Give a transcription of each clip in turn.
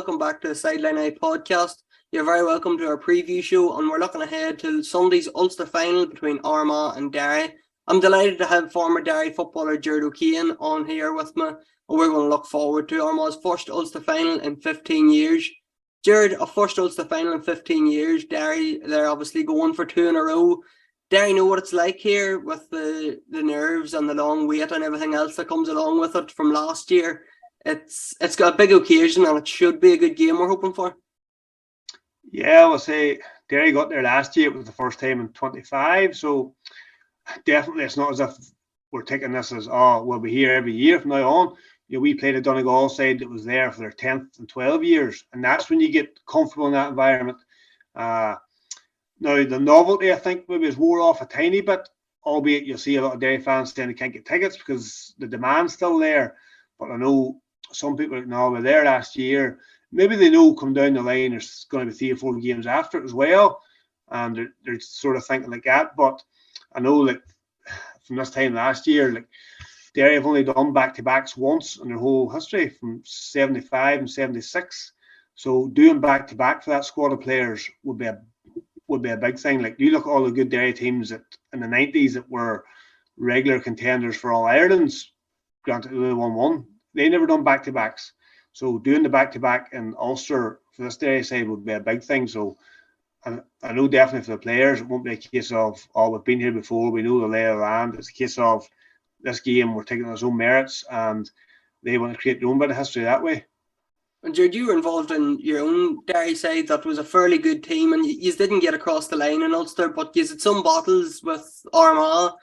welcome back to the Sideline Eye podcast. You're very welcome to our preview show, and we're looking ahead to Sunday's Ulster Final between Armagh and Derry. I'm delighted to have former Derry footballer Gerard O'Kane on here with me, and we're going to look forward to Armagh's first Ulster Final in 15 years. Gerard, a first Ulster Final in 15 years. Derry, they're obviously going for two in a row. Derry know what it's like here with the nerves and the long wait and everything else that comes along with it from last year. It's got a big occasion and it should be a good game we're hoping for. Yeah, I would say Derry got there last year. It was the first time in 25. So definitely it's not as if we're taking this as, we'll be here every year from now on. You know, we played a Donegal side that was there for their 10th and 12 years. And that's when you get comfortable in that environment. Now, the novelty, I think, maybe has wore off a tiny bit, albeit you'll see a lot of Derry fans saying they can't get tickets because the demand's still there. But I know some people were there last year. Maybe they know come down the line there's going to be 3 or 4 games after it as well. And they're sort of thinking like that. But I know, like, from this time last year, like, Derry have only done back-to-backs once in their whole history, from 75 and 76. So doing back-to-back for that squad of players would be a big thing. Like, you look at all the good Derry teams that in the 90s that were regular contenders for all Ireland's, granted they won. They never done back-to-backs. So doing the back-to-back in Ulster for this Derry side would be a big thing. So I know definitely for the players, it won't be a case of, we've been here before, we know the lay of the land. It's a case of this game, we're taking its own merits and they want to create their own bit of history that way. And Gerard, you were involved in your own Derry side that was a fairly good team, and you didn't get across the line in Ulster, but you had some battles with Armagh.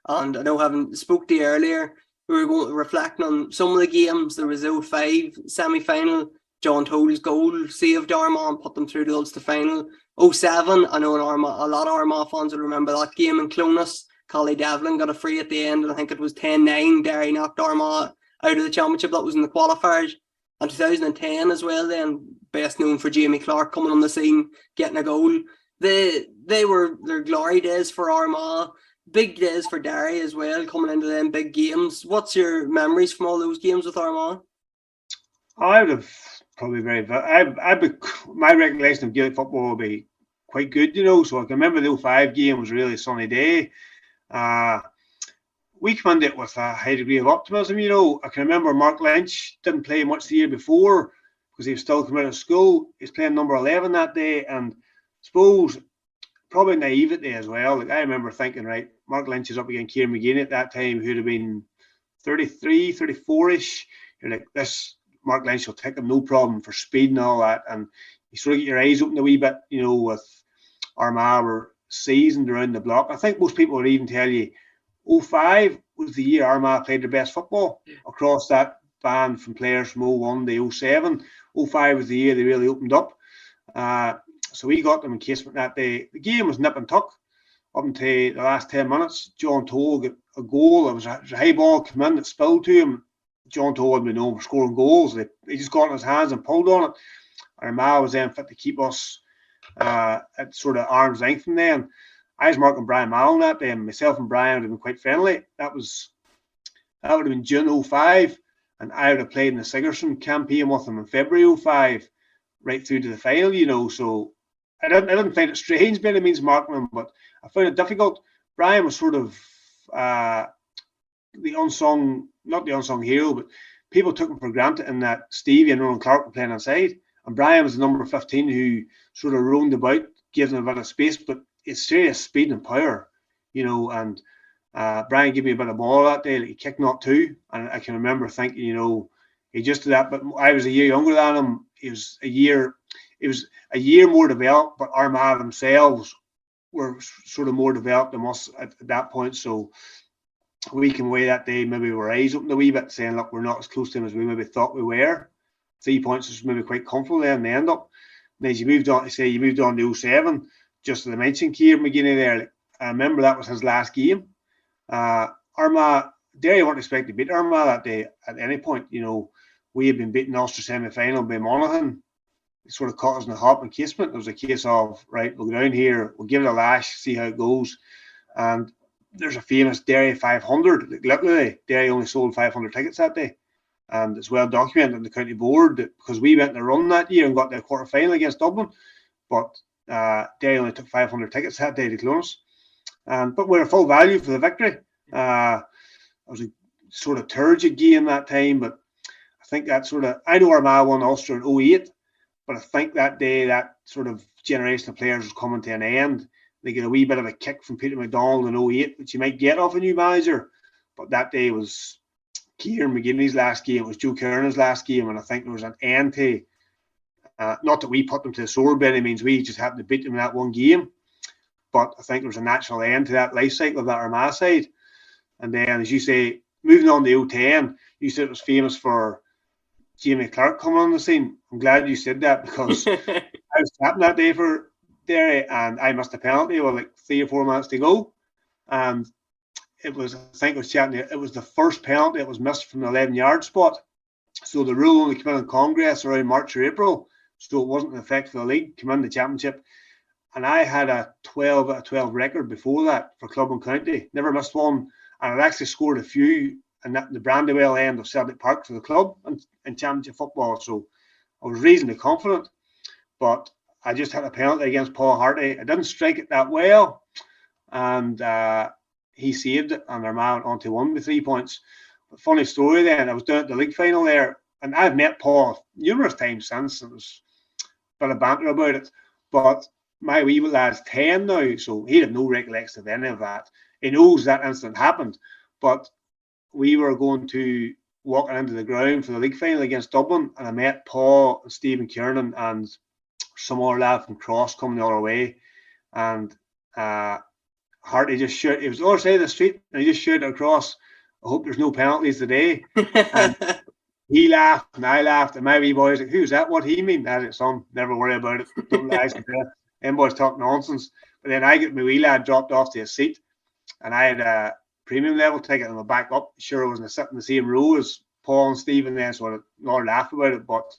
And I know, having spoke to you earlier, we were reflecting on some of the games. There was 05 semi-final, John Toll's goal saved Armagh and put them through the Ulster Final. 07, I know a lot of Armagh fans will remember that game in Clonus. Collie Devlin got a free at the end, and I think it was 10-9. Derry knocked Armagh out of the championship. That was in the qualifiers. And 2010 as well, then, best known for Jamie Clark coming on the scene, getting a goal. They were their glory days for Armagh, big days for Derry as well, coming into them big games. What's your memories from all those games with Armagh? I would have probably my recollection of Gaelic football would be quite good, you know. So I can remember the 05 game was a really sunny day. We come into it with a high degree of optimism, you know. I can remember Mark Lynch didn't play much the year before because he was still coming out of school. He's playing number 11 that day, and I suppose probably naivety as well. Like, I remember thinking, right, Mark Lynch is up against Kieran McGinn at that time, who'd have been 33, 34-ish. You're like, this Mark Lynch will take him no problem for speed and all that. And you sort of get your eyes open a wee bit, you know, with Armagh were seasoned around the block. I think most people would even tell you 05 was the year Armagh played their best football across that band from players from 01 to 07. 05 was the year they really opened up. So we got them in casement that day. The game was nip and tuck up until the last 10 minutes. John Toll got a goal. It was a high ball come in that spilled to him. John Toll had been known for scoring goals. He just got in his hands and pulled on it. Armagh was then fit to keep us at sort of arm's length from then. I was marking Brian Mallon that day, and myself and Brian would have been quite friendly. That would have been June 05, and I would have played in the Sigerson campaign with him in February 05, right through to the final, you know. So I didn't find it strange by any means marking him, but I found it difficult. Brian was sort of not the unsung hero, but people took him for granted in that Stevie and Ronan Clark were playing inside, and Brian was the number 15 who sort of roamed about, gave them a bit of space, but it's serious speed and power, you know. And Brian gave me a bit of ball that day. Like, he kicked not two, and I can remember thinking, you know, he just did that. But I was a year younger than him. It was a year more developed, but Armagh themselves were sort of more developed than us at that point. So we came away that day, maybe our eyes opened a wee bit, saying, look, we're not as close to him as we maybe thought we were. 3 points was maybe quite comfortable there in the end up. And as you moved on to 07, just to mention Kieran McGinn there, like, I remember that was his last game. Armagh, Derry weren't expected to beat Armagh that day at any point. You know, we had been beaten Ulster semi-final by Monaghan. It sort of caught us in the hop and casement. It was a case of, right, we'll go down here, we'll give it a lash, see how it goes. And there's a famous Derry 500. Like, literally, Derry only sold 500 tickets that day. and it's well documented in the county board because we went on a run that year and got to the quarter final against Dublin, but Derry only took 500 tickets that day to Clones, but we were full value for the victory. It was a sort of turgid game that time, but I think that I know Armagh won Ulster in 08, but I think that day that sort of generation of players was coming to an end. They get a wee bit of a kick from Peter McDonald in 08, which you might get off a new manager, but that day was Kieran McGinley's last game, it was Joe Kearney's last game, and I think there was an end to, not that we put them to the sword by any means, we just happened to beat them in that one game, but I think there was a natural end to that life cycle of that Armagh side. And then, as you say, moving on to 010, you said it was famous for Jamie Clark coming on the scene. I'm glad you said that because I was tapping that day for Derry and I missed a penalty with like 3 or 4 minutes to go. And it was, I think I was chatting, it was the first penalty that was missed from the 11-yard spot. So the rule only came in Congress around March or April. So it wasn't in effect for the league, came in the championship. And I had a 12 out of 12 record before that for club and county. Never missed one. And I'd actually scored a few in the Brandywell end of Celtic Park for the club in championship football. So I was reasonably confident. But I just had a penalty against Paul Harty. I didn't strike it that well. And he saved it, and Armagh went on to win with 3 points. But funny story then, I was down at the league final there, and I've met Paul numerous times since. It was a bit of banter about it. But my wee lad's 10 now, so he had no recollection of any of that. He knows that incident happened, but we were going to walk into the ground for the league final against Dublin, and I met Paul and Stephen Kiernan and some other lad from Cross coming the other way, and Harty just shouted, it was the other side of the street, and he just shouted across, I hope there's no penalties today. And he laughed and I laughed, and my wee boy's like, who's that? What he mean? That's it, son. Never worry about it. Don't lie to them. Them boys talk nonsense. But then I get my wee lad dropped off to his seat, and I had a premium level ticket and I back up. Sure, I wasn't sitting in the same row as Paul and Stephen then, so I not laugh about it. But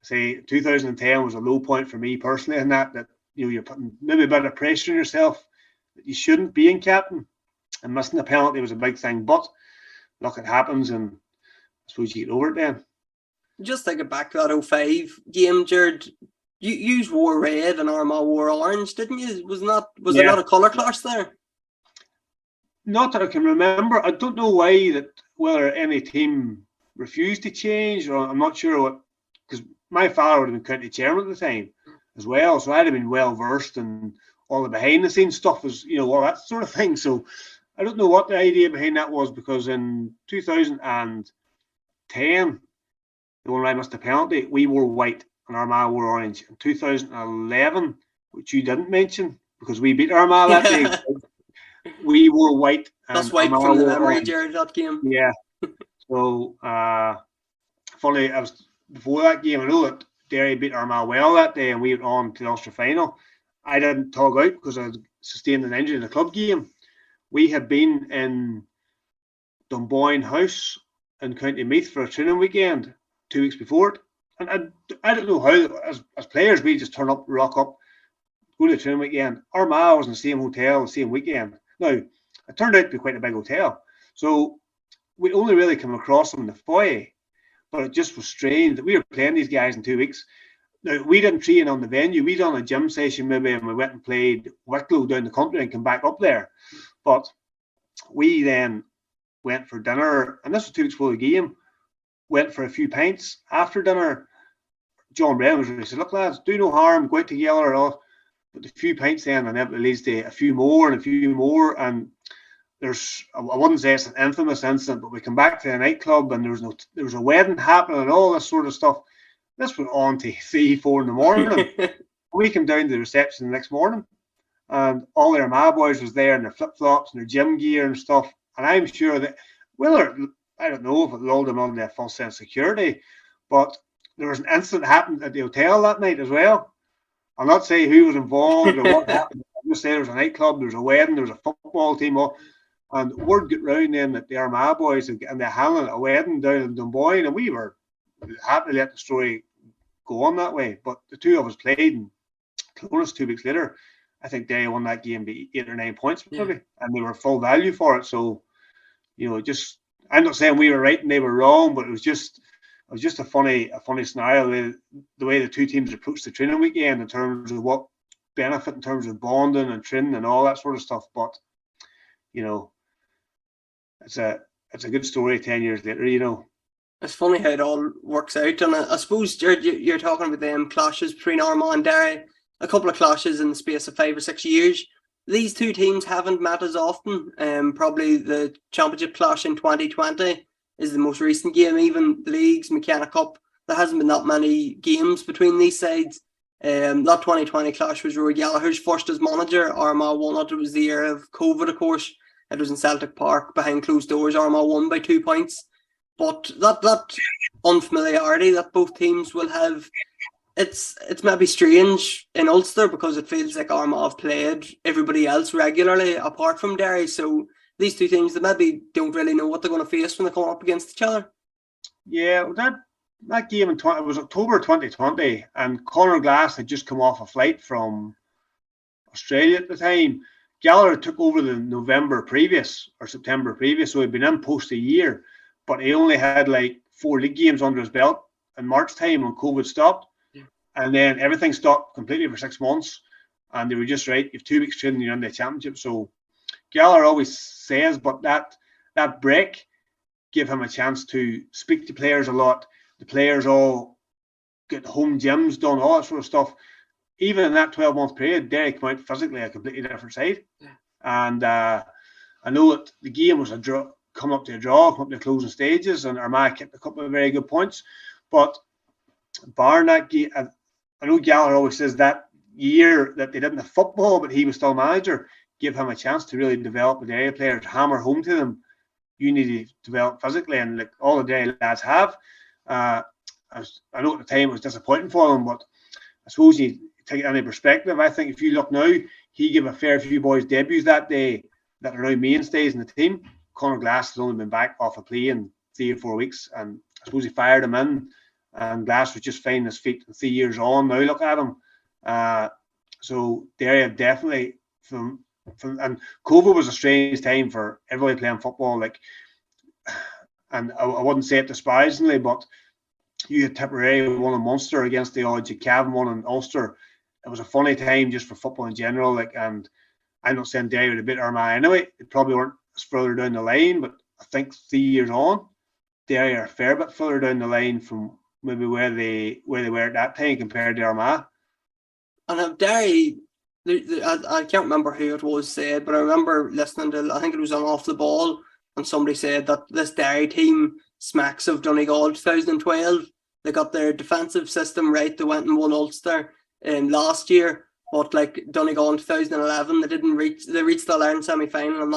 say 2010 was a low point for me personally, in that you're putting maybe a bit of pressure on yourself that you shouldn't be in captain, and missing the penalty was a big thing. But look, it happens, and I suppose you get over it then. Just thinking back to that 05 game, Gerard, you wore red and Armagh wore orange, didn't you? Was there not a colour clash there? Not that I can remember. I don't know whether any team refused to change, or I'm not sure what, because my father would have been county chairman at the time as well, so I'd have been well versed in all the behind the scenes stuff, as all that sort of thing. So I don't know what the idea behind that was, because in 2010, the one where I missed a penalty, we wore white and Armagh wore orange. In 2011, which you didn't mention because we beat Armagh that day, we wore white. That's white from the memory, Gerard, that game. Yeah. So funny, I was before that game. I know that Derry beat Armagh well that day, and we went on to the Ulster Final. I didn't tug out because I sustained an injury in the club game. We had been in Dunboyne House in County Meath for a training weekend 2 weeks before it. And I don't know how, as players, we just turn up, rock up, go to the training weekend. Armagh was in the same hotel the same weekend. Now, it turned out to be quite a big hotel. So we only really came across them in the foyer. But it just was strange that we were playing these guys in 2 weeks. Now, we didn't train on the venue. We done a gym session maybe, and we went and played Wicklow down the country and came back up there. But we then went for dinner, and this was 2 weeks before the game, went for a few pints. After dinner, John Brennan said, look, lads, do no harm, go out together. But a few pints then, and it leads to a few more and a few more. And there's, I wouldn't say it's an infamous incident, but we come back to a nightclub and there was a wedding happening and all this sort of stuff. This went on to 3, 4 in the morning. We came down to the reception the next morning, and all their Armagh boys was there in their flip-flops and their gym gear and stuff. And I'm sure that, I don't know if it lulled them under a false sense of security, but there was an incident happened at the hotel that night as well. I'll not say who was involved or what happened. I'll just say there was a nightclub, there was a wedding, there was a football team, and word got round then that the Armagh boys and they're handling a wedding down in Dunboyne, and we were happy to let the story go on that way. But the two of us played in Clones 2 weeks later. I think they won that game by 8 or 9 points maybe, and they were full value for it. So, I'm not saying we were right and they were wrong, but it was just a funny scenario, the way the two teams approached the training weekend in terms of what benefit in terms of bonding and training and all that sort of stuff. But it's a good story 10 years later. It's funny how it all works out, and I suppose, Gerard, you're talking about them clashes between Armagh and Derry, a couple of clashes in the space of 5 or 6 years. These two teams haven't met as often. Probably the championship clash in 2020 is the most recent game. Even the leagues, McKenna Cup, there hasn't been that many games between these sides. That 2020 clash was Rory Gallagher's first as manager. Armagh won it. It was the year of COVID, of course. It was in Celtic Park behind closed doors. Armagh won by 2 points. But that unfamiliarity that both teams will have, it's maybe strange in Ulster because it feels like Armagh have played everybody else regularly apart from Derry. So these two teams, they maybe don't really know what they're going to face when they come up against each other. Yeah, that game it was October 2020, and Conor Glass had just come off a flight from Australia at the time. Gallagher took over the November previous or September previous, so he'd been in post a year, but he only had like 4 league games under his belt in March time when COVID stopped. Yeah. And then everything stopped completely for 6 months, and they were just right. You have 2 weeks training, you're in the championship. So Gallagher always says, but that break gave him a chance to speak to players a lot. The players all get home gyms done, all that sort of stuff. Even in that 12-month period, Derry came out physically a completely different side. Yeah. And I know that the game was a draw, come up to the closing stages, and Armagh kept a couple of very good points. But barring that game, I know Gallagher always says that year that they didn't have football, but he was still manager, gave him a chance to really develop the Derry players, hammer home to them, you need to develop physically, and like all the Derry lads have. I know at the time it was disappointing for them, but I suppose you take any perspective. I think if you look now, he gave a fair few boys debuts that day that are now mainstays in the team. Conor Glass has only been back off a play in 3 or 4 weeks, and I suppose he fired him in, and Glass was just finding his feet 3 years on. Now look at him. So Derry have definitely and COVID was a strange time for everybody playing football. And I wouldn't say it disparagingly, but you had Tipperary won in Munster against the odds. You Cavan won in Ulster. It was a funny time just for football in general. And I'm not saying Derry would have beat Armagh anyway. It probably weren't as further down the line, but I think 3 years on, Derry are a fair bit further down the line from maybe where they were at that time compared to Armagh. And Derry, I can't remember who it was said, but I remember listening to, I think it was on Off the Ball, and somebody said that this Derry team smacks of Donegal 2012. They got their defensive system right. They went and won Ulster last year, but like Donegal in 2011, they reached the Ireland semi-final, and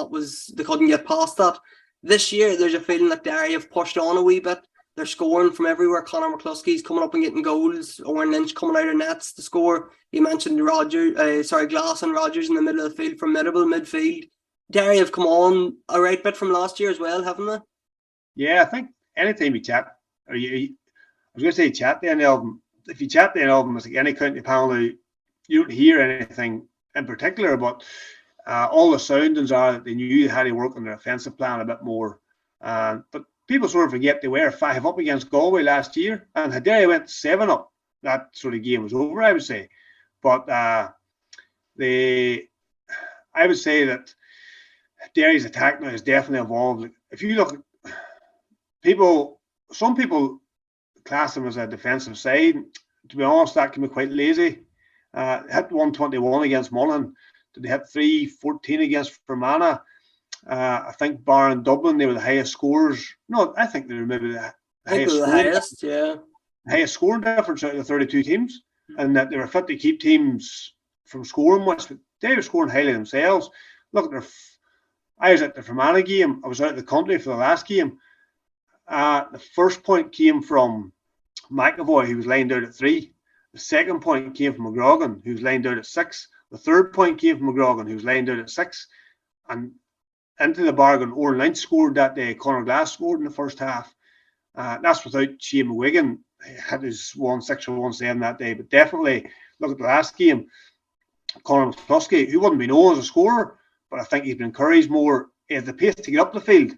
they couldn't get past that. This year, there's a feeling that Derry have pushed on a wee bit. They're scoring from everywhere. Conor McCluskey's coming up and getting goals. Owen Lynch coming out of nets to score. You mentioned Glass and Rogers in the middle of the field, formidable midfield. Derry have come on a right bit from last year as well, haven't they? Yeah, I think anytime you chat, I was going to say chat the any of them. If you chat the any of them, it's like any county panel, you don't hear anything in particular, but all the soundings are that they knew they had to work on their offensive plan a bit more. But people sort of forget they were 5 up against Galway last year, and had Derry went 7 up, that sort of game was over, I would say. But I would say that Derry's attack now has definitely evolved. If you look at some people class them as a defensive side. To be honest, that can be quite lazy. Hit 121 against Mullen. Did they hit 314 against Fermanagh? I think barring Dublin, they were the highest scorers. No, I think they were maybe the highest. Yeah. Highest scoring difference out of the 32 teams, and that they were fit to keep teams from scoring much. But they were scoring highly themselves. Look at I was at the Fermanagh game. I was out of the country for the last game. The first point came from McAvoy, who was lined out at 3. The second point came from McGrogan, who was lined out at 6. The third point came from McGrogan, who was lined out at 6. And into the bargain, Owen Lynch scored that day. Conor Glass scored in the first half. That's without Shane McGuigan. He had his 1-6 or 1-7 that day. But definitely, look at the last game. Conor McCluskey, who wouldn't be known as a scorer, but I think he's been encouraged more. He has the pace to get up the field,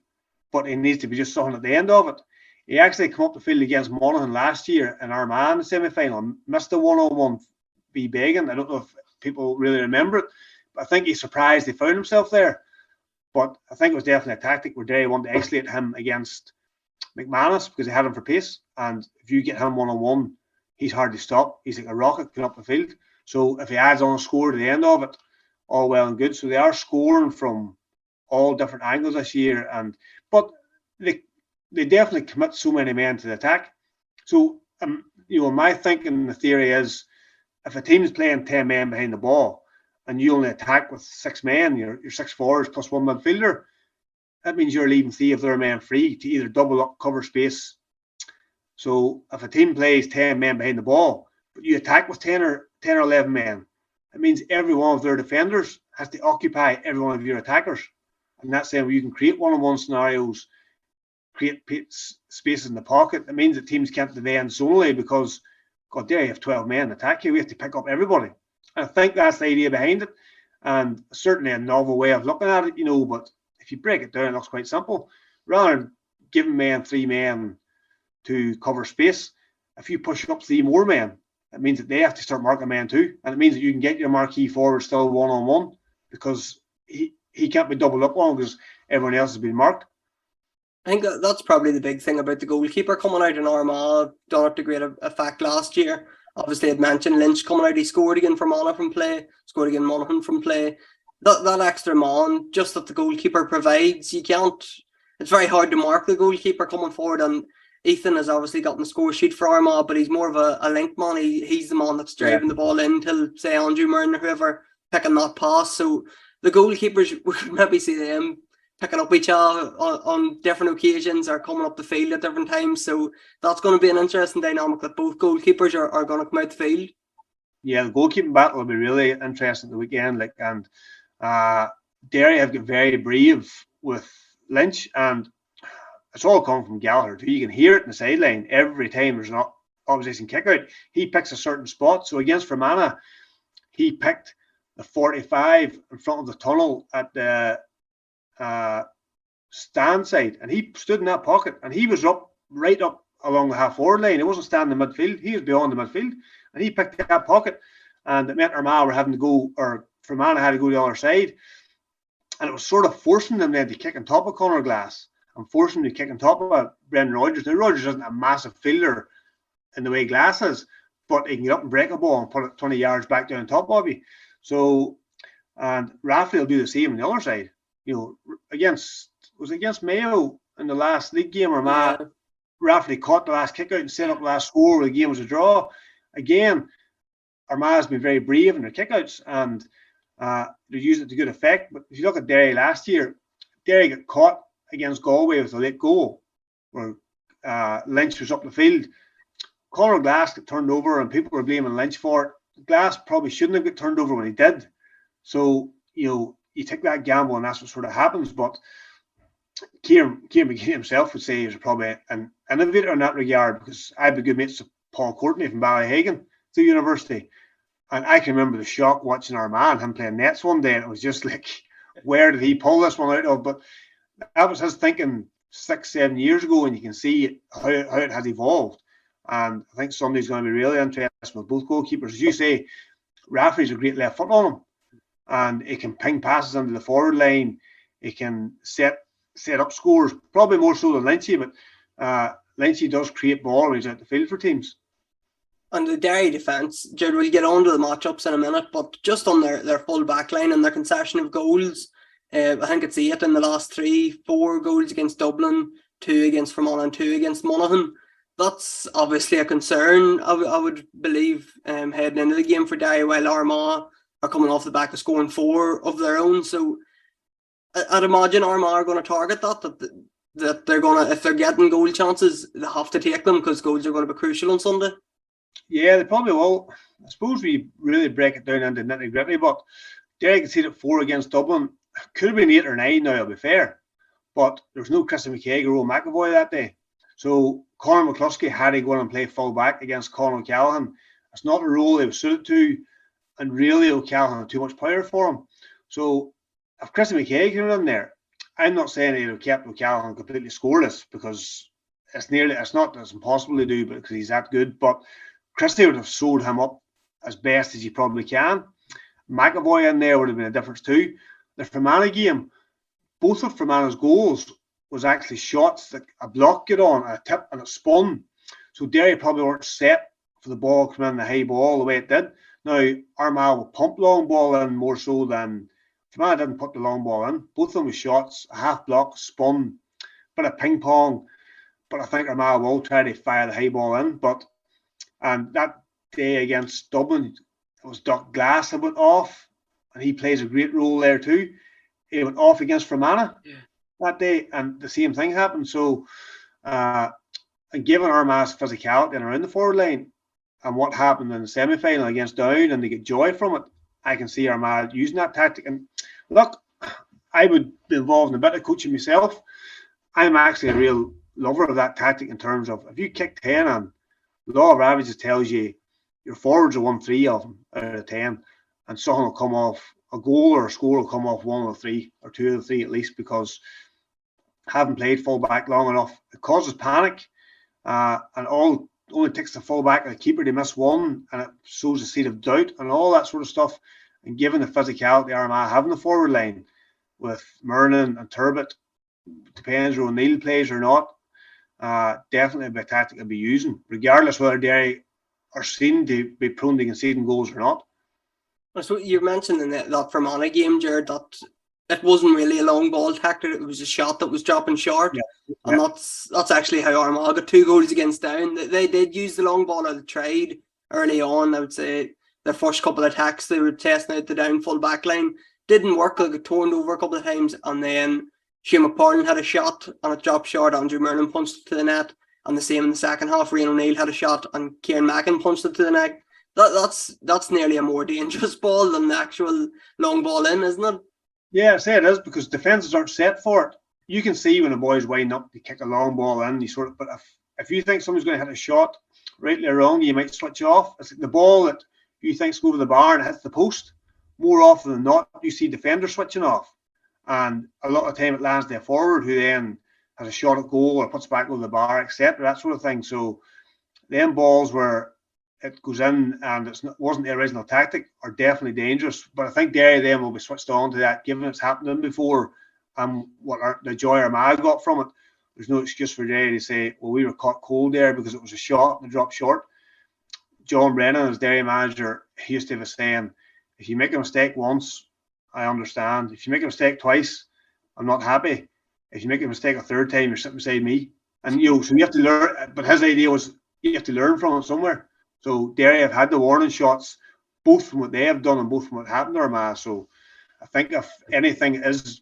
but he needs to be just something at the end of it. He actually came up the field against Monaghan last year in Armagh in the semi-final, missed the 1-on-1 v Began. I don't know if people really remember it, but I think he's surprised he found himself there. But I think it was definitely a tactic where Derry wanted to isolate him against McManus because he had him for pace. And if you get him 1-on-1, he's hard to stop. He's like a rocket going up the field. So if he adds on a score to the end of it, all well and good. So they are scoring from all different angles this year. But they definitely commit so many men to the attack. So, my thinking, the theory is, if a team is playing 10 men behind the ball and you only attack with 6 men, your 6 forwards plus 1 midfielder, that means you're leaving 3 of their men free to either double up, cover space. So if a team plays 10 men behind the ball, but you attack with 10 or 11 men, it means every one of their defenders has to occupy every one of your attackers. And that's saying you can create one-on-one scenarios, create spaces in the pocket. It means that teams can't defend zonally because, God, there you have 12 men attack you. We have to pick up everybody. And I think that's the idea behind it. And certainly a novel way of looking at it, but if you break it down, it looks quite simple. Rather than giving 3 men to cover space, if you push up 3 more men, it means that they have to start marking men too. And it means that you can get your marquee forward still 1-on-1 because he can't be doubled up on because everyone else has been marked. I think that's probably the big thing about the goalkeeper coming out in Armagh. Done it to great effect last year. Obviously, I'd mentioned Lynch coming out. He scored again for Monaghan from play. Scored again Monaghan from play. That extra man, just that the goalkeeper provides, you can't. It's very hard to mark the goalkeeper coming forward. And Ethan has obviously gotten the score sheet for Armagh, but he's more of a link man. He's the man that's driving the ball in till, say, Andrew Murn or whoever picking that pass. So the goalkeepers, we could maybe see them picking up each other on different occasions or coming up the field at different times. So that's going to be an interesting dynamic that both goalkeepers are going to come out the field. Yeah, the goalkeeping battle will be really interesting the weekend. Derry have got very brave with Lynch, and it's all coming from Gallagher too. You can hear it in the sideline every time there's an opposition kick out. He picks a certain spot. So against Fermanagh, he picked the 45 in front of the tunnel at the stand side, and he stood in that pocket, and he was right up along the half-forward line. He wasn't standing in midfield, he was beyond the midfield, and he picked that pocket, and it meant Armagh were having to go, or Fermanagh had to go the other side, and it was sort of forcing them then to kick on top of Conor Glass and forcing them to kick on top of Brendan Rodgers. Now, Rodgers isn't a massive fielder in the way Glass is, but he can get up and break a ball and put it 20 yards back down on top of you. So, and Rafferty will do the same on the other side. Against Mayo in the last league game, Armagh, Rafferty caught the last kick out and set up the last score where the game was a draw. Again, Armagh has been very brave in their kickouts and they use it to good effect. But if you look at Derry last year, Derry got caught against Galway with a late goal where Lynch was up the field. Conor Glass got turned over and people were blaming Lynch for it. Glass probably shouldn't have got turned over when he did. So, you take that gamble and that's what sort of happens. But Kieran McGee himself would say he was probably an innovator in that regard because I'd be good mates with Paul Courtney from Ballyhagan through university. And I can remember the shock watching Armagh and him playing nets one day. And it was just like, where did he pull this one out of? But that was his thinking 6-7 years ago, and you can see how it has evolved. And I think Sunday's going to be really interesting with both goalkeepers. As you say, Rafferty's a great left foot on him. And he can ping passes into the forward line. He can set up scores, probably more so than Lynchy, but Lynchy does create ball when he's out the field for teams. And the Derry defence, Jared, we'll get on to the matchups in a minute, but just on their full back line and their concession of goals, I think it's 8 in the last 3-4 goals against Dublin, 2 against Fermanagh and 2 against Monaghan. That's obviously a concern, I would believe, heading into the game for Derry, while Armagh are coming off the back of scoring 4 of their own. So I'd imagine Armagh are going to target that they're going to, if they're getting goal chances, they have to take them because goals are going to be crucial on Sunday. Yeah, they probably will. I suppose we really break it down into nitty-gritty, but Derry conceded 4 against Dublin. Could have been 8 or 9 now, I'll be fair. But there was no Christian McKaigue or Rowan McAvoy that day. So Conor McCluskey had to go in and play full back against Conor O'Callaghan. It's not a role they were suited to. And really, O'Callaghan had too much power for him. So if Christian McKaigue came in there, I'm not saying he'd have kept O'Callaghan completely scoreless, because it's impossible to do, because he's that good. But Christie would have sold him up as best as he probably can. McAvoy in there would have been a difference too. The Fermanagh game, both of Fermanagh's goals was actually shots that a block get on, a tip, and it spun. So Derry probably weren't set for the ball coming in the high ball the way it did. Now, Armagh will pump long ball in more so than Fermanagh didn't put the long ball in. Both of them were shots, a half block, spun, bit of ping pong. But I think Armagh will try to fire the high ball in. And that day against Dublin, it was Doc Glass that went off, and he plays a great role there too. He went off against Fermanagh that day, and the same thing happened. So, and given Armagh's physicality and around the forward line, and what happened in the semi-final against Down, and they get joy from it, I can see Armagh using that tactic. And look, I would be involved in a bit of coaching myself. I'm actually a real lover of that tactic, in terms of, if you kick 10 and the law of averages tells you your forwards are 1-3 of them out of 10, and something will come off, a goal or a score will come off 1 of 3 or 2 of the 3 at least, because having played full back long enough, it causes panic, and only takes the full back and the keeper to miss one, and it sows a seed of doubt and all that sort of stuff. And given the physicality Armagh have in the forward line with Murnan and Turbot, depends if O'Neill plays or not, definitely a tactic I'd be using, regardless whether Derry are seen to be prone to conceding goals or not. So you mentioned in that Fermanagh game, Gerard, that it wasn't really a long ball tactic. It was a shot that was dropping short. And that's actually how Armagh got 2 goals against Down. They did use the long ball, or they tried early on. I would say their first couple of attacks, they were testing out the Down full back line. Didn't work. They got turned over a couple of times, and then Shane McPartlin had a shot and it dropped short. Andrew Murnan punched it to the net, and the same in the second half. Rian O'Neill had a shot and Kieran Mackin punched it to the net. That's nearly a more dangerous ball than the actual long ball in, isn't it? Yeah, I say it is, because defences aren't set for it. You can see when a boy's winding up to kick a long ball in, but if you think someone's going to hit a shot, rightly or wrong, you might switch off. It's like the ball that you think's over the bar and hits the post. More often than not, you see defenders switching off, and a lot of time it lands their forward, who then has a shot at goal or puts back over the bar, etc., that sort of thing. So them balls where it goes in and wasn't the original tactic are definitely dangerous. But I think Derry then will be switched on to that, given it's happened before, and the joy Armagh got from it. There's no excuse for Derry to say, well, we were caught cold there because it was a shot and it dropped short. John Brennan, as Derry manager, he used to have a saying, if you make a mistake once, I understand. If you make a mistake twice, I'm not happy. If you make a mistake a third time, you're sitting beside me. And so you have to learn. But his idea was you have to learn from it somewhere. So Derry have had the warning shots, both from what they have done and both from what happened to Armagh. So I think if anything is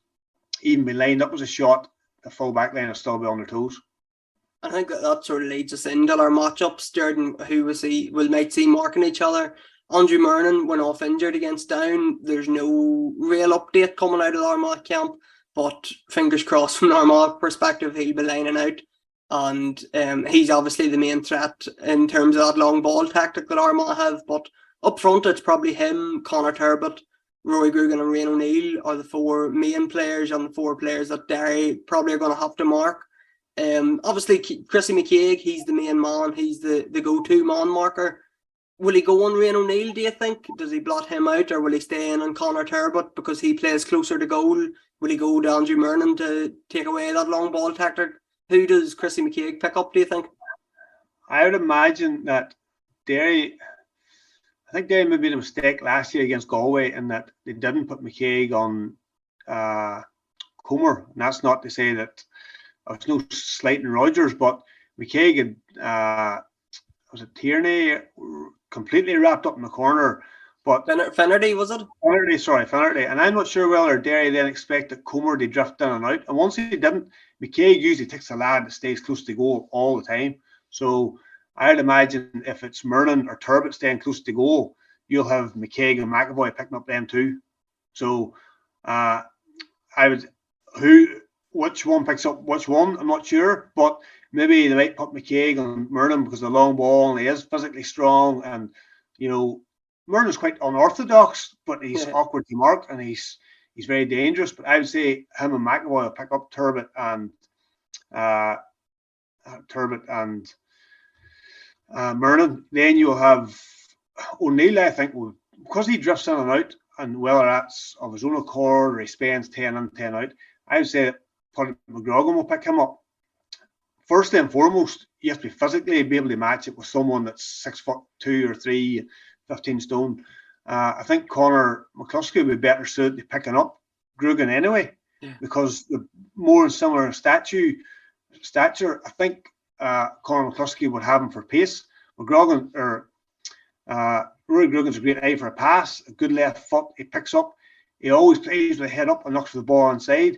even been lined up as a shot, the full back line will still be on their toes. I think that sort of leads us into our matchups, Jordan, who we might see marking each other. Andrew Murnan went off injured against Down. There's no real update coming out of the Armagh camp, but fingers crossed from an Armagh perspective, he'll be lining out. And he's obviously the main threat in terms of that long ball tactic that Armagh have. But up front, it's probably him, Conor Turbot, Rory Grugan and Rian O'Neill are the 4 main players, and the 4 players that Derry probably are going to have to mark. Obviously, Chrissy McCaig, he's the main man. He's the go-to man marker. Will he go on Rian O'Neill, do you think? Does he blot him out, or will he stay in on Conor Turbot because he plays closer to goal? Will he go to Andrew Murnan to take away that long ball tactic? Who does Chrissy McCaig pick up, do you think? I would imagine that Derry made a mistake last year against Galway in that they didn't put McCaig on Comer. And that's not to say that there's no slighting Rodgers, but McCaig had, was it Tierney, completely wrapped up in the corner. But Finnerty, was it? Finnerty. And I'm not sure whether Derry then expected Comer to drift in and out. And once he didn't, McCaig usually takes a lad that stays close to goal all the time. So I'd imagine if it's Murnan or Turbot staying close to goal, you'll have McCaig and McAvoy picking up them too. So which one picks up which one, I'm not sure. But maybe they might put McCaig on Murnan because of the long ball and he is physically strong, and Murnan's quite unorthodox, but he's awkward to mark, and he's he's very dangerous. But I would say him and McAvoy will pick up Turbot and Mernon. Then you'll have O'Neill, I think, because he drifts in and out, and whether that's of his own accord or he spends 10 in, 10 out, I would say that Paddy McGrogan will pick him up. First and foremost, you have to physically be able to match it with someone that's 6'2" or 3, 15 stone. I think Conor McCluskey would be better suited to picking up Grugan anyway, because the more similar stature. I think Conor McCluskey would have him for pace. McGrogan or Rory Grugan's a great eye for a pass, a good left foot. He picks up. He always plays with the head up and looks for the ball inside.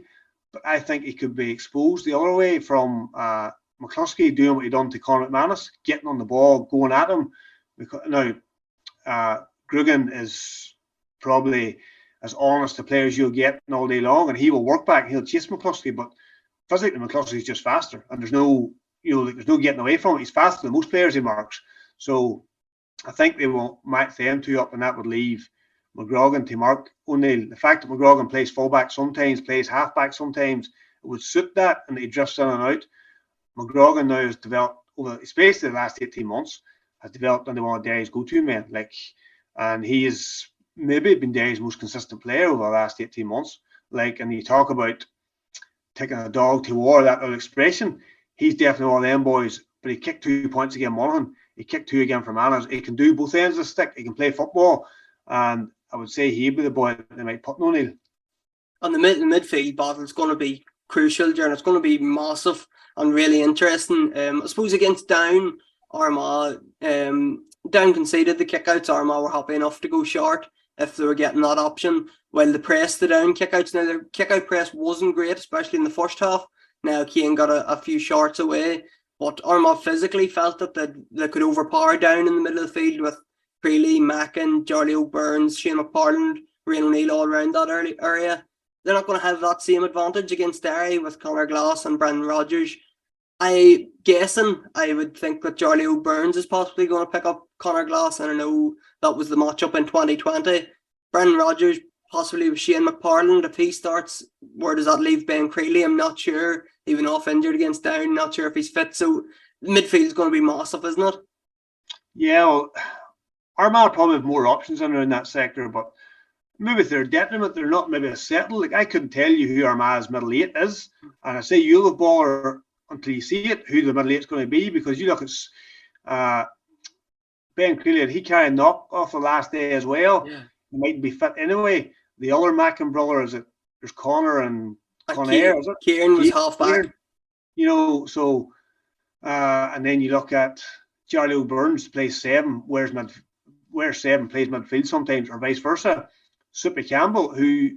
But I think he could be exposed the other way from McCluskey doing what he done to Conor McManus, getting on the ball, going at him. Now, Grugan is probably as honest a player as you'll get all day long, and he will work back. He'll chase McCluskey, but physically McCluskey's just faster, and there's no getting away from it. He's faster than most players he marks. So I think they will match them two up, and that would leave McGrogan to mark O'Neill. The fact that McGrogan plays fullback sometimes, plays halfback sometimes, it would suit that, and he drifts in and out. McGrogan now has developed, especially the last 18 months, has developed into one of Derry's go-to men. And he has maybe been Derry's most consistent player over the last 18 months. And you talk about taking a dog to war, that little expression, he's definitely one of them boys. But he kicked 2 points against Monaghan. He kicked 2 again for Manners. He can do both ends of the stick. He can play football. And I would say he'd be the boy that they might put in O'Neill. And the midfield battle is going to be crucial, Gerard. It's going to be massive and really interesting. I suppose against Down, Armagh, Down conceded the kickouts. Armagh were happy enough to go short if they were getting that option. While the press, the Down kickouts, now the kickout press wasn't great, especially in the first half. Now Kane got a few shots away, but Armagh physically felt that they could overpower Down in the middle of the field with Creeley, Mackin, Charlie O'Burns, Shane McParland, Rian O'Neill all around that area. They're not going to have that same advantage against Derry with Conor Glass and Brendan Rodgers. I would think that Charlie O'Burns is possibly going to pick up Conor Glass, and I know that was the matchup in 2020. Brendan Rodgers possibly with Shane McParland. If he starts, where does that leave Ben Creeley? I'm not sure. Even off injured against Down, not sure if he's fit. So midfield is going to be massive, isn't it? Yeah, well, Armagh probably have more options in that sector, but maybe to their detriment, they're not maybe as settled. I couldn't tell you who Armagh's middle eight is, and I say you'll have baller until you see it, who the middle eight's going to be, because you look at Ben Creeley, he carried a knock off the last day as well. Yeah. He might be fit anyway. The other Mackin brother, there's Connor and Conair, is it? Kieran was half back. So and then you look at Charlie O'Burns plays 7, where 7 plays midfield sometimes, or vice versa. Soupy Campbell, who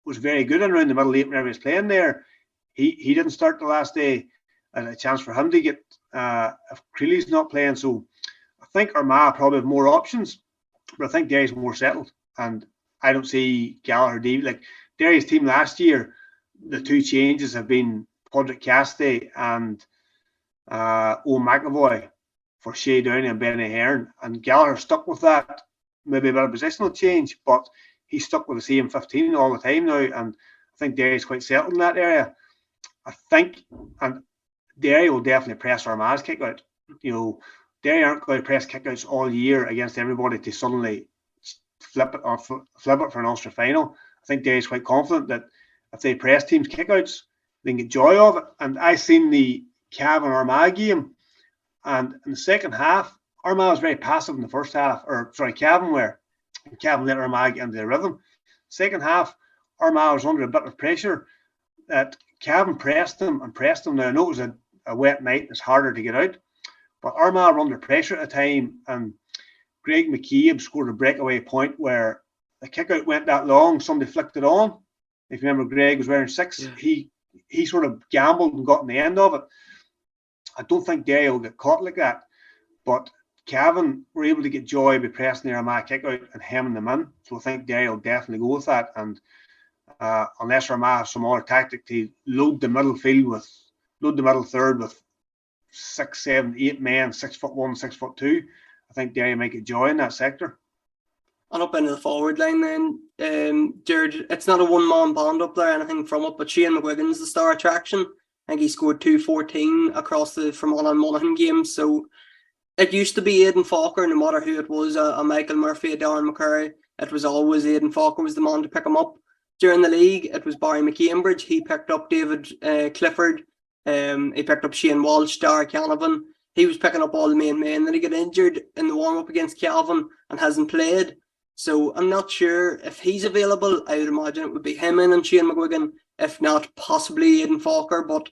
was very good in around the middle 8 whenever he was playing there, he didn't start the last day, and a chance for him to get if Creeley's not playing. So I think Armagh probably have more options, but I think Derry's more settled, and I don't see Gallagher Derry's team last year. The 2 changes have been Padraig Castey and Owen McAvoy for Shea Downey and Benny Hearn, and Gallagher stuck with that. Maybe a bit of positional change, but he's stuck with the same 15 all the time now, and I think Derry's quite settled in that area. I think, and Derry will definitely press Armagh's kick out. Derry aren't going to press kickouts all year against everybody to suddenly flip it for an Ulster final. I think Derry's quite confident that if they press teams kickouts, they can get joy of it. And I seen the Cavan Armagh game, and in the second half, Armagh was very passive in the first half, Cavan were. Cavan let Armagh get into the rhythm. Second half, Armagh was under a bit of pressure. That Cavan pressed them. Now I know it was a wet night, it's harder to get out, but Armagh were under pressure at the time, and Greg McCabe scored a breakaway point where the kick out went that long, somebody flicked it on. If you remember, Greg was wearing 6. Yeah. He sort of gambled and got in the end of it. I don't think Derry will get caught like that, but Cavan were able to get joy by pressing the Armagh kick out and hemming them in. So I think Derry will definitely go with that, and unless Armagh have some other tactic to load the middle third with 6, 7, 8 men, 6'1", 6'2", I think Derry might get joy in that sector. And up into the forward line then, Gerard, it's not a one-man band up there, anything from it, but Shane McGuigan's the star attraction. I think he scored 214 across the Fermanagh and Monaghan games. So it used to be Aidan Falker, no matter who it was, a Michael Murphy, a Darren McCurry. It was always Aidan Falker was the man to pick him up. During the league, it was Barry McCambridge. He picked up David Clifford. He picked up Shane Walsh, Dara Canavan. He was picking up all the main men. Then he got injured in the warm-up against Cavan and hasn't played. So I'm not sure if he's available. I would imagine it would be him and Shane McGuigan, if not possibly Aidan Falker. But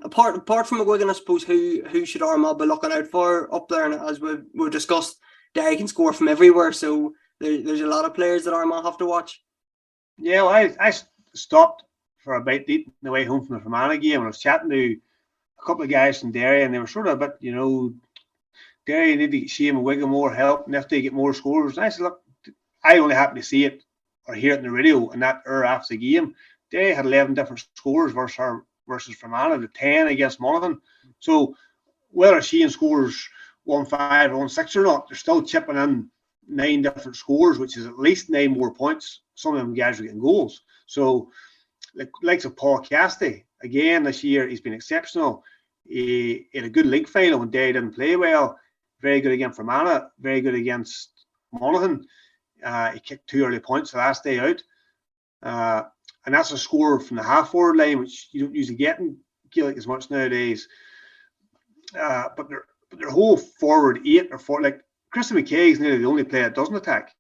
apart from McGuigan, I suppose who should Armagh be looking out for up there? And as we've discussed, Derry can score from everywhere. So there's a lot of players that Armagh have to watch. Yeah, well, I stopped for a bite to eat on the way home from the Fermanagh game, and I was chatting to a couple of guys from Derry, and they were sort of a bit, Derry need to get Shane McGuigan more help, and if they get more scores. And I said, look, I only happened to see it or hear it on the radio and that hour after the game. Derry had 11 different scores versus Fermanagh, the 10 against Monaghan. So whether Shane scores 1-5 or 1-6 or not, they're still chipping in 9 different scores, which is at least 9 more points. Some of them guys are getting goals. So, likes of Paul Cassidy, again this year, he's been exceptional. He had a good league final when Derry didn't play well. Very good against Fermanagh, very good against Monaghan. He kicked 2 early points the last day out. And that's a score from the half-forward line, which you don't usually get in Gaelic as much nowadays. But their whole forward 8 or 4, like Christy McKay is nearly the only player that doesn't attack.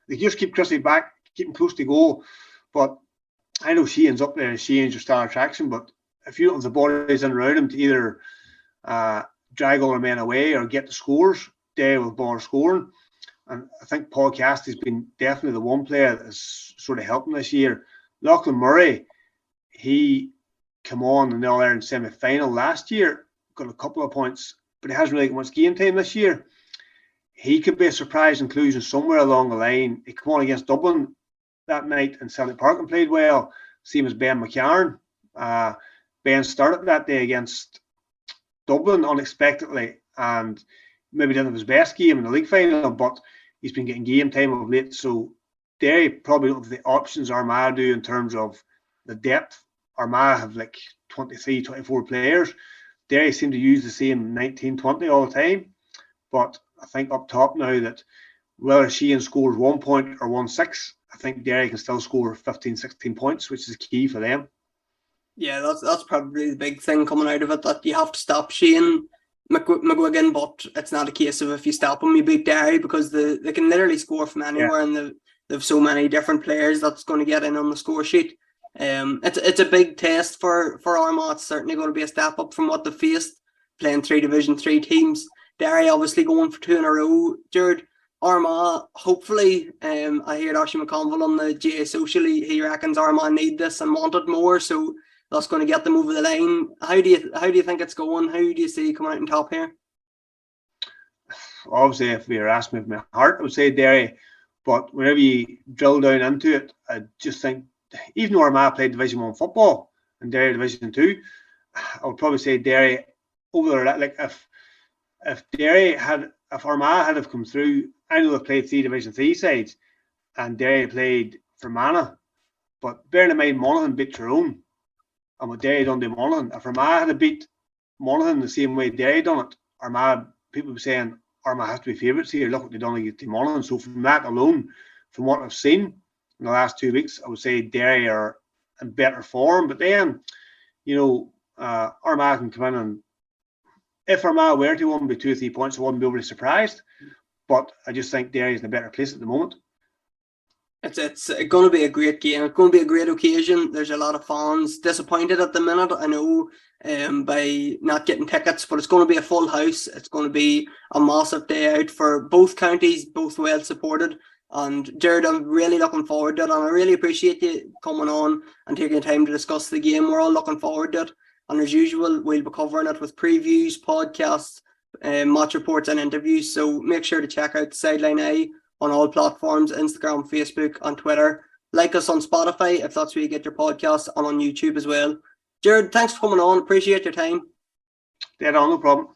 They just keep Christy back, keep him close to goal. But I know Shane's up there and Shane's your star attraction, but if you don't have the bodies in around him to either drag all their men away or get the scores, Derry will bother scoring. And I think Paul Cassidy's been definitely the one player that's sort of helping this year. Lachlan Murray, he came on in the All-Ireland semi-final last year, got a couple of points, but he hasn't really got much game time this year. He could be a surprise inclusion somewhere along the line. He came on against Dublin that night in Celtic Park and played well, same as Ben McCarron. Ben started that day against Dublin unexpectedly and maybe didn't have his best game in the league final, but he's been getting game time of late. So Derry probably don't have the options Armagh do in terms of the depth. Armagh have like 23, 24 players. Derry seem to use the same 19, 20 all the time. But I think up top now that whether Sheehan scores 1 point or 1-6, I think Derry can still score 15, 16 points, which is key for them. Yeah, that's probably the big thing coming out of it, that you have to stop Shane McGuigan, but it's not a case of if you stop him, you beat Derry, because they can literally score from anywhere, and they've so many different players that's going to get in on the score sheet. It's a big test for Armagh. It's certainly going to be a step up from what they faced, playing 3 Division 3 teams. Derry obviously going for 2 in a row. Gerard, Armagh, hopefully, I hear Ashley McConville on the GA Social, he reckons Armagh need this and want it more, so that's going to get them over the line. How do you think it's going? How do you see coming out on top here? Obviously, if we were asking me with my heart, I would say Derry. But whenever you drill down into it, I just think, even though Armagh played Division 1 football and Derry Division 2, I would probably say Derry over there. Like if Armagh had have come through, I know they played 3 Division 3 sides and Derry played Fermanagh, but bearing in mind Monaghan beat Tyrone and what Derry done to Monaghan. If Armagh had beat Monaghan the same way Derry done it, Armagh, people were saying Armagh has to be favourites here. Look what they've done against Monaghan. So from that alone, from what I've seen in the last 2 weeks, I would say Derry are in better form. But then, Armagh can come in, and if Armagh were to win by 2 or 3 points, I wouldn't be overly surprised. But I just think Derry's in a better place at the moment. It's going to be a great game. It's going to be a great occasion. There's a lot of fans disappointed at the minute, I know, by not getting tickets, but it's going to be a full house. It's going to be a massive day out for both counties, both well supported. And Gerard, I'm really looking forward to it, and I really appreciate you coming on and taking time to discuss the game. We're all looking forward to it, and as usual, we'll be covering it with previews, podcasts, match reports and interviews. So make sure to check out the Sideline Eye on all platforms, Instagram, Facebook and Twitter. Like us on Spotify if that's where you get your podcasts, and on YouTube as well. Gerard, thanks for coming on. Appreciate your time. Dead on, no problem.